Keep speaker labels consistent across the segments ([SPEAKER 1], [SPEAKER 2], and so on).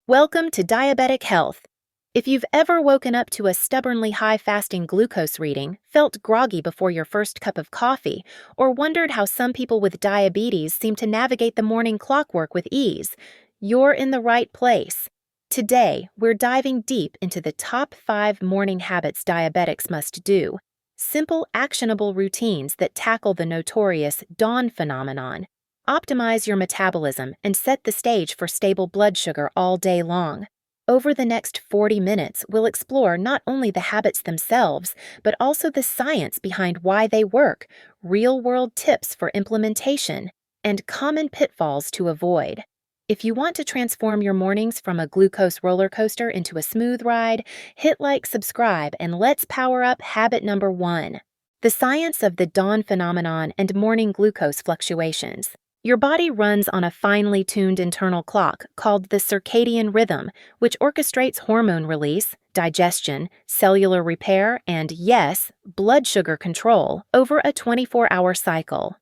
[SPEAKER 1] Welcome to Diabetic Health. If you've ever woken up to a stubbornly high fasting glucose reading, felt groggy before your first cup of coffee, or wondered how some people with diabetes seem to navigate the morning clockwork with ease, you're in the right place. Today, we're diving deep into the top 5 morning habits diabetics must do. Simple, actionable routines that tackle the notorious dawn phenomenon. Optimize your metabolism and set the stage for stable blood sugar all day long. Over the next 40 minutes, we'll explore not only the habits themselves, but also the science behind why they work, real-world tips for implementation, and common pitfalls to avoid. If you want to transform your mornings from a glucose roller coaster into a smooth ride, hit like, subscribe, and let's power up habit number 1. The science of the dawn phenomenon and morning glucose fluctuations. Your body runs on a finely tuned internal clock called the circadian rhythm, which orchestrates hormone release, digestion, cellular repair, and, yes, blood sugar control over a 24-hour cycle.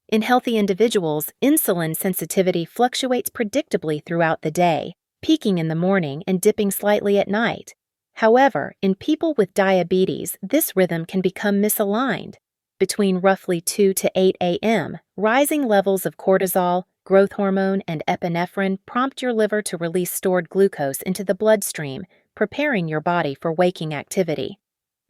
[SPEAKER 1] In healthy individuals, insulin sensitivity fluctuates predictably throughout the day, peaking in the morning and dipping slightly at night. However, in people with diabetes, this rhythm can become misaligned. Between roughly 2 to 8 a.m., rising levels of cortisol, growth hormone, and epinephrine prompt your liver to release stored glucose into the bloodstream, preparing your body for waking activity.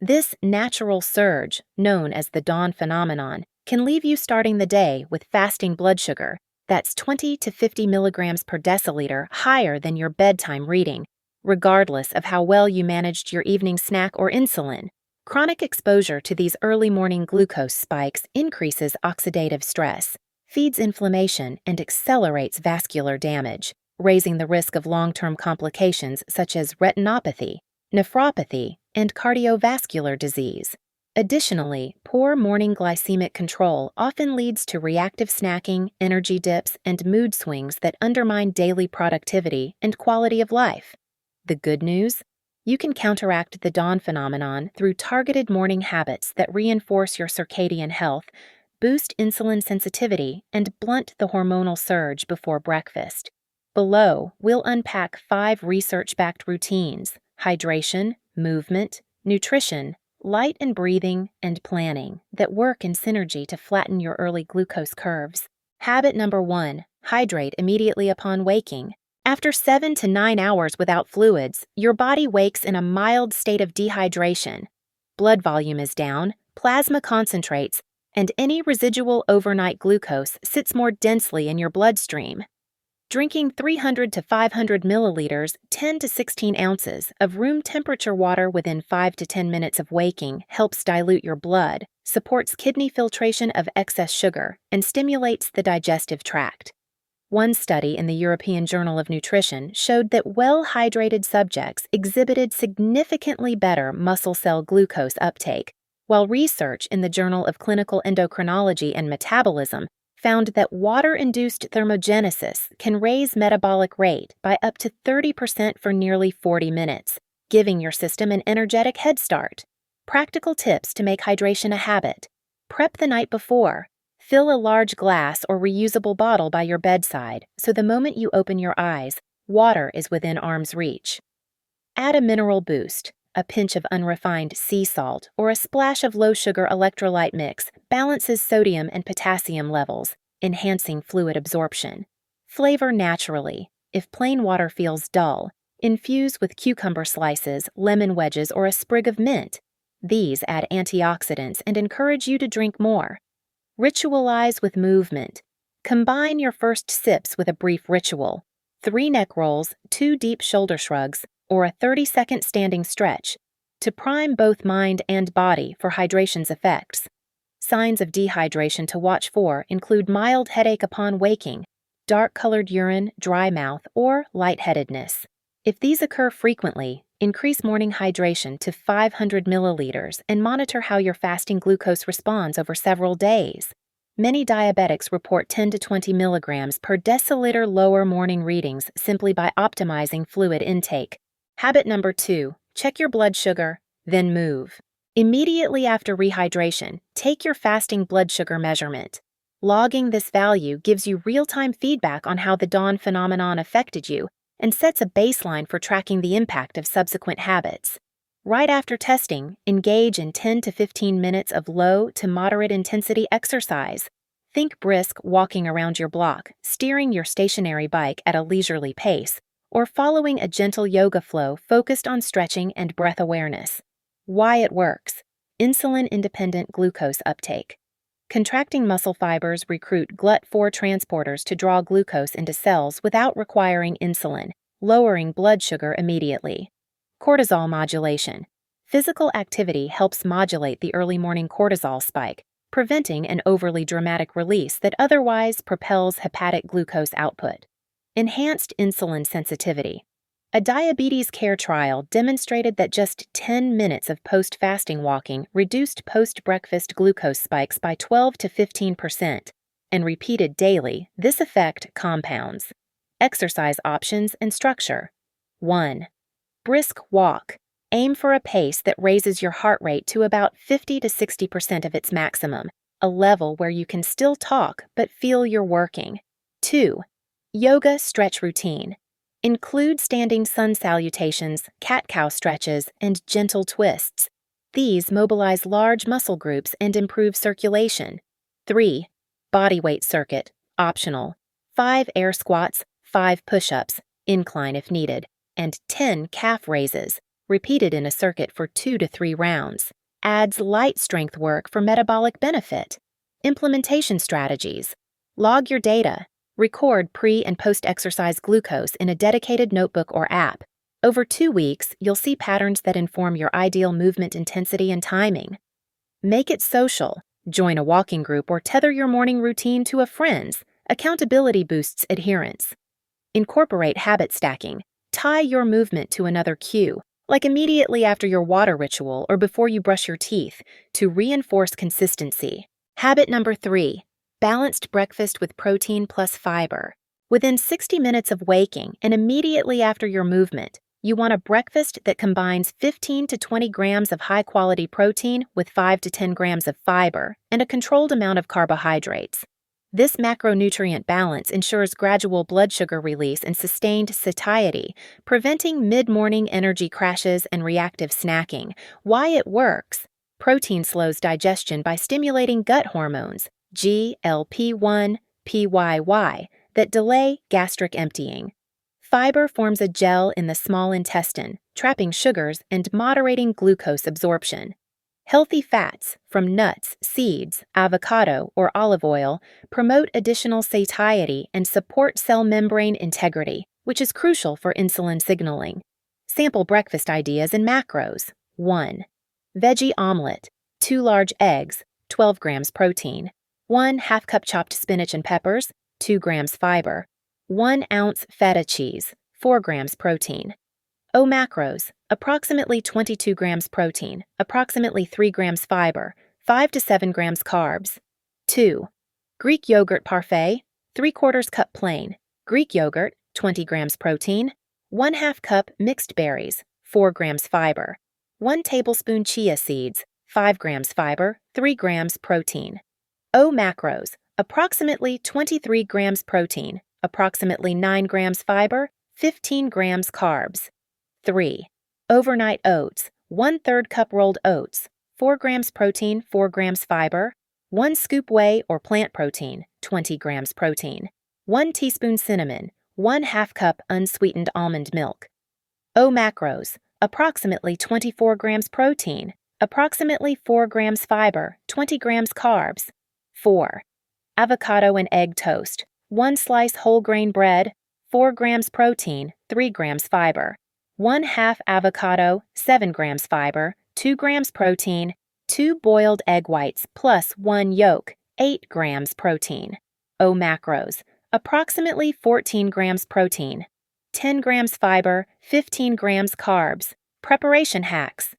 [SPEAKER 1] This natural surge, known as the dawn phenomenon, can leave you starting the day with fasting blood sugar that's 20 to 50 milligrams per deciliter higher than your bedtime reading, regardless of how well you managed your evening snack or insulin. Chronic exposure to these early morning glucose spikes increases oxidative stress, feeds inflammation, and accelerates vascular damage, raising the risk of long-term complications such as retinopathy, nephropathy, and cardiovascular disease. Additionally, poor morning glycemic control often leads to reactive snacking, energy dips, and mood swings that undermine daily productivity and quality of life. The good news? You can counteract the dawn phenomenon through targeted morning habits that reinforce your circadian health, boost insulin sensitivity, and blunt the hormonal surge before breakfast. Below, we'll unpack 5 research-backed routines: hydration, movement, nutrition, light and breathing, and planning that work in synergy to flatten your early glucose curves. Habit number 1, hydrate immediately upon waking. After 7 to 9 hours without fluids, your body wakes in a mild state of dehydration. Blood volume is down, plasma concentrates, and any residual overnight glucose sits more densely in your bloodstream. Drinking 300 to 500 milliliters, 10 to 16 ounces, of room temperature water within 5 to 10 minutes of waking helps dilute your blood, supports kidney filtration of excess sugar, and stimulates the digestive tract. One study in the European Journal of Nutrition showed that well-hydrated subjects exhibited significantly better muscle cell glucose uptake, while research in the Journal of Clinical Endocrinology and Metabolism found that water-induced thermogenesis can raise metabolic rate by up to 30% for nearly 40 minutes, giving your system an energetic head start. Practical tips to make hydration a habit. Prep the night before. Fill a large glass or reusable bottle by your bedside so the moment you open your eyes, water is within arm's reach. Add a mineral boost. A pinch of unrefined sea salt or a splash of low-sugar electrolyte mix balances sodium and potassium levels, enhancing fluid absorption. Flavor naturally. If plain water feels dull, infuse with cucumber slices, lemon wedges, or a sprig of mint. These add antioxidants and encourage you to drink more. Ritualize with movement. Combine your first sips with a brief ritual: 3 neck rolls, 2 deep shoulder shrugs, or a 30-second standing stretch to prime both mind and body for hydration's effects. Signs of dehydration to watch for include mild headache upon waking, dark-colored urine, dry mouth, or lightheadedness. If these occur frequently, increase morning hydration to 500 milliliters and monitor how your fasting glucose responds over several days. Many diabetics report 10 to 20 milligrams per deciliter lower morning readings simply by optimizing fluid intake. Habit number 2, check your blood sugar, then move. Immediately after rehydration, take your fasting blood sugar measurement. Logging this value gives you real-time feedback on how the dawn phenomenon affected you and sets a baseline for tracking the impact of subsequent habits. Right after testing, engage in 10 to 15 minutes of low to moderate intensity exercise. Think brisk walking around your block, steering your stationary bike at a leisurely pace, or following a gentle yoga flow focused on stretching and breath awareness. Why it works. Insulin-independent glucose uptake. Contracting muscle fibers recruit GLUT4 transporters to draw glucose into cells without requiring insulin, lowering blood sugar immediately. Cortisol modulation. Physical activity helps modulate the early morning cortisol spike, preventing an overly dramatic release that otherwise propels hepatic glucose output. Enhanced insulin sensitivity. A diabetes care trial demonstrated that just 10 minutes of post-fasting walking reduced post-breakfast glucose spikes by 12 to 15%, and repeated daily, this effect compounds. Exercise options and structure. 1. Brisk walk. Aim for a pace that raises your heart rate to about 50 to 60% of its maximum, a level where you can still talk but feel you're working. 2. Yoga stretch routine. Include standing sun salutations, cat-cow stretches, and gentle twists. These mobilize large muscle groups and improve circulation. 3. Bodyweight circuit, optional. 5 air squats, 5 push-ups, incline if needed, and 10 calf raises, repeated in a circuit for 2 to 3 rounds. Adds light strength work for metabolic benefit. Implementation strategies. Log your data. Record pre- and post-exercise glucose in a dedicated notebook or app. Over 2 weeks, you'll see patterns that inform your ideal movement intensity and timing. Make it social. Join a walking group or tether your morning routine to a friend's. Accountability boosts adherence. Incorporate habit stacking. Tie your movement to another cue, like immediately after your water ritual or before you brush your teeth, to reinforce consistency. Habit number 3. Balanced breakfast with protein plus fiber. Within 60 minutes of waking and immediately after your movement, you want a breakfast that combines 15 to 20 grams of high-quality protein with 5 to 10 grams of fiber and a controlled amount of carbohydrates. This macronutrient balance ensures gradual blood sugar release and sustained satiety, preventing mid-morning energy crashes and reactive snacking. Why it works. Protein slows digestion by stimulating gut hormones, GLP-1, PYY, that delay gastric emptying. Fiber forms a gel in the small intestine, trapping sugars and moderating glucose absorption. Healthy fats from nuts, seeds, avocado, or olive oil promote additional satiety and support cell membrane integrity, which is crucial for insulin signaling. Sample breakfast ideas and macros. 1. Veggie omelet, 2 large eggs, 12 grams protein. 1 half-cup chopped spinach and peppers, 2 grams fiber. 1 ounce feta cheese, 4 grams protein. O macros, approximately 22 grams protein, approximately 3 grams fiber, 5 to 7 grams carbs. 2. Greek yogurt parfait, 3/4 cup plain. Greek yogurt, 20 grams protein. 1/2 cup mixed berries, 4 grams fiber. 1 tablespoon chia seeds, 5 grams fiber, 3 grams protein. O macros, approximately 23 grams protein, approximately 9 grams fiber, 15 grams carbs. 3. Overnight oats, 1/3 cup rolled oats, 4 grams protein, 4 grams fiber, 1 scoop whey or plant protein, 20 grams protein, 1 teaspoon cinnamon, 1/2 cup unsweetened almond milk. O macros, approximately 24 grams protein, approximately 4 grams fiber, 20 grams carbs. 4. Avocado and egg toast, 1 slice whole grain bread, 4 grams protein, 3 grams fiber. 1/2 avocado, 7 grams fiber, 2 grams protein, 2 boiled egg whites plus 1 yolk, 8 grams protein. O macros, approximately 14 grams protein, 10 grams fiber, 15 grams carbs. Preparation hacks.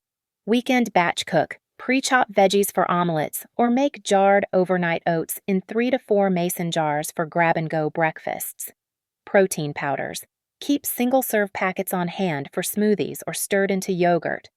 [SPEAKER 1] Weekend batch cook. Pre-chop veggies for omelets, or make jarred overnight oats in 3 to 4 mason jars for grab-and-go breakfasts. Protein powders. Keep single-serve packets on hand for smoothies or stirred into yogurt.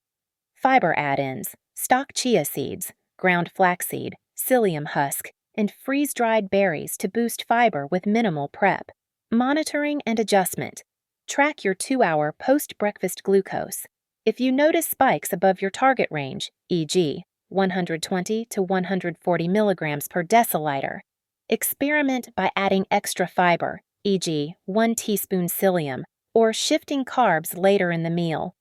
[SPEAKER 1] Fiber add-ins. Stock chia seeds, ground flaxseed, psyllium husk, and freeze-dried berries to boost fiber with minimal prep. Monitoring and adjustment. Track your 2-hour post-breakfast glucose. If you notice spikes above your target range, e.g., 120 to 140 milligrams per deciliter, experiment by adding extra fiber, e.g., 1 teaspoon psyllium, or shifting carbs later in the meal.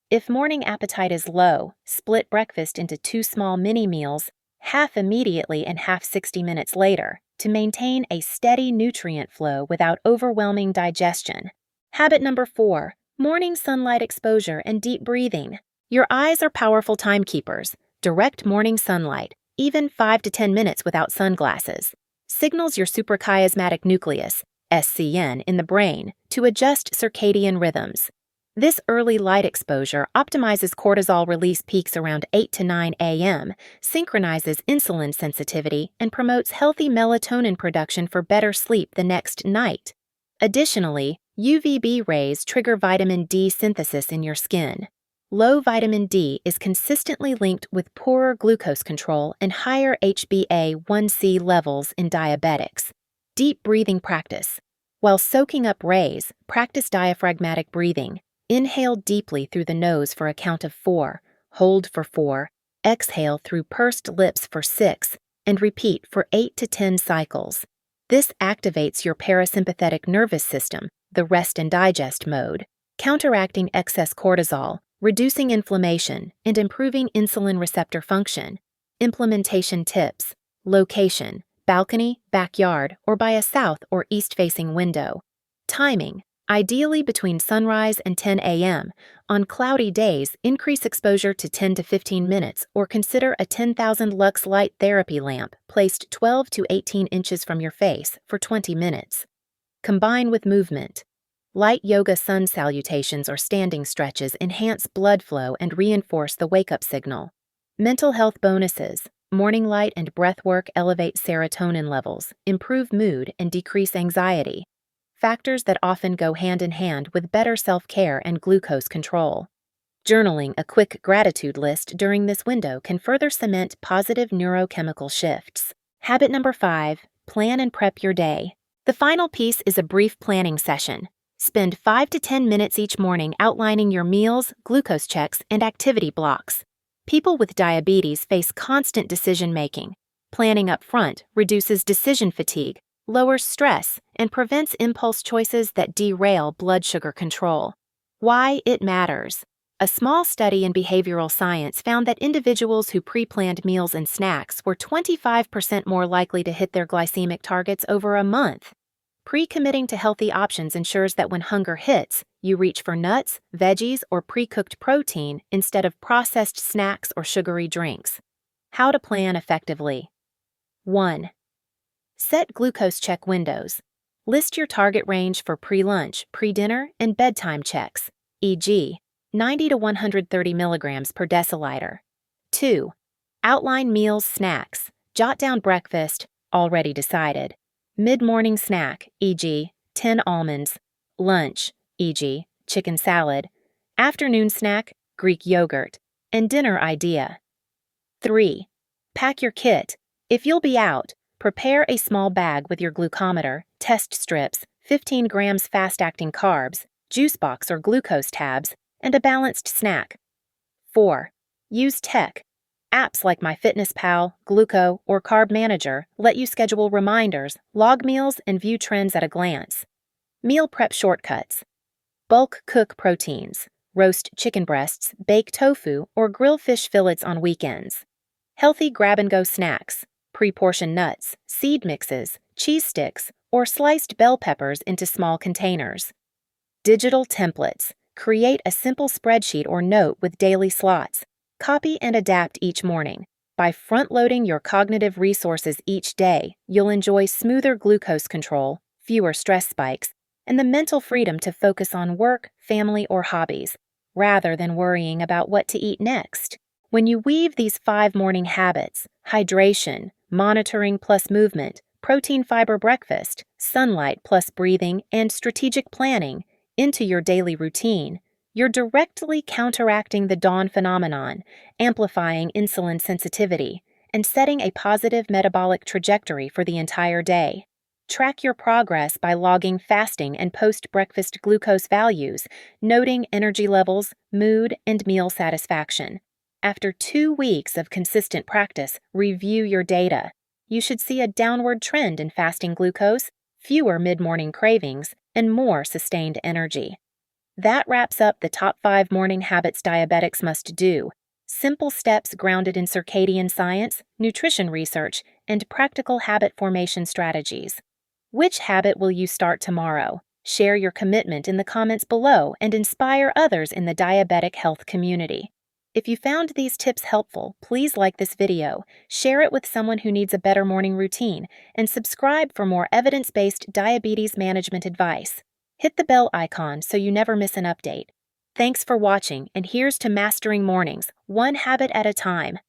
[SPEAKER 1] If morning appetite is low, split breakfast into 2 small mini meals, half immediately and half 60 minutes later, to maintain a steady nutrient flow without overwhelming digestion. Habit number 4, morning sunlight exposure and deep breathing. Your eyes are powerful timekeepers. Direct morning sunlight, even 5 to 10 minutes without sunglasses, signals your suprachiasmatic nucleus, SCN, in the brain to adjust circadian rhythms. This early light exposure optimizes cortisol release peaks around 8 to 9 a.m., synchronizes insulin sensitivity, and promotes healthy melatonin production for better sleep the next night. Additionally, UVB rays trigger vitamin D synthesis in your skin. Low vitamin D is consistently linked with poorer glucose control and higher HbA1c levels in diabetics. Deep breathing practice. While soaking up rays, practice diaphragmatic breathing. Inhale deeply through the nose for a count of 4, hold for 4, exhale through pursed lips for 6, and repeat for 8 to 10 cycles. This activates your parasympathetic nervous system, the rest and digest mode, counteracting excess cortisol, reducing inflammation, and improving insulin receptor function. Implementation tips. Location: balcony, backyard, or by a south or east-facing window. Timing: ideally between sunrise and 10 a.m. On cloudy days, increase exposure to 10 to 15 minutes or consider a 10,000 lux light therapy lamp placed 12 to 18 inches from your face for 20 minutes. Combine with movement. Light yoga sun salutations or standing stretches enhance blood flow and reinforce the wake-up signal. Mental health bonuses. Morning light and breath work elevate serotonin levels, improve mood, and decrease anxiety. Factors that often go hand in hand with better self-care and glucose control. Journaling a quick gratitude list during this window can further cement positive neurochemical shifts. Habit number 5, plan and prep your day. The final piece is a brief planning session. Spend 5 to 10 minutes each morning outlining your meals, glucose checks, and activity blocks. People with diabetes face constant decision-making. Planning up front reduces decision fatigue, lowers stress, and prevents impulse choices that derail blood sugar control. Why it matters. A small study in behavioral science found that individuals who pre-planned meals and snacks were 25% more likely to hit their glycemic targets over a month. Pre-committing to healthy options ensures that when hunger hits, you reach for nuts, veggies, or pre-cooked protein instead of processed snacks or sugary drinks. How to plan effectively. 1. Set glucose check windows. List your target range for pre-lunch, pre-dinner, and bedtime checks, e.g., 90 to 130 milligrams per deciliter. 2. Outline meals, snacks. Jot down breakfast, already decided. Mid-morning snack, e.g., 10 almonds. Lunch, e.g., chicken salad. Afternoon snack, Greek yogurt. And dinner idea. 3. Pack your kit. If you'll be out, prepare a small bag with your glucometer, test strips, 15 grams fast-acting carbs, juice box or glucose tabs, and a balanced snack. 4. Use tech. Apps like MyFitnessPal, Gluco, or Carb Manager let you schedule reminders, log meals, and view trends at a glance. Meal prep shortcuts. Bulk cook proteins. Roast chicken breasts, bake tofu, or grill fish fillets on weekends. Healthy grab-and-go snacks. Pre-portioned nuts, seed mixes, cheese sticks, or sliced bell peppers into small containers. Digital templates. Create a simple spreadsheet or note with daily slots. Copy and adapt each morning. By front-loading your cognitive resources each day, you'll enjoy smoother glucose control, fewer stress spikes, and the mental freedom to focus on work, family, or hobbies, rather than worrying about what to eat next. When you weave these 5 morning habits, hydration, monitoring plus movement, protein-fiber breakfast, sunlight plus breathing, and strategic planning, into your daily routine, you're directly counteracting the dawn phenomenon, amplifying insulin sensitivity, and setting a positive metabolic trajectory for the entire day. Track your progress by logging fasting and post-breakfast glucose values, noting energy levels, mood, and meal satisfaction. After 2 weeks of consistent practice, review your data. You should see a downward trend in fasting glucose, fewer mid-morning cravings, and more sustained energy. That wraps up the top 5 morning habits diabetics must do. Simple steps grounded in circadian science, nutrition research, and practical habit formation strategies. Which habit will you start tomorrow? Share your commitment in the comments below and inspire others in the diabetic health community. If you found these tips helpful, please like this video, share it with someone who needs a better morning routine, and subscribe for more evidence-based diabetes management advice. Hit the bell icon so you never miss an update. Thanks for watching, and here's to mastering mornings, one habit at a time.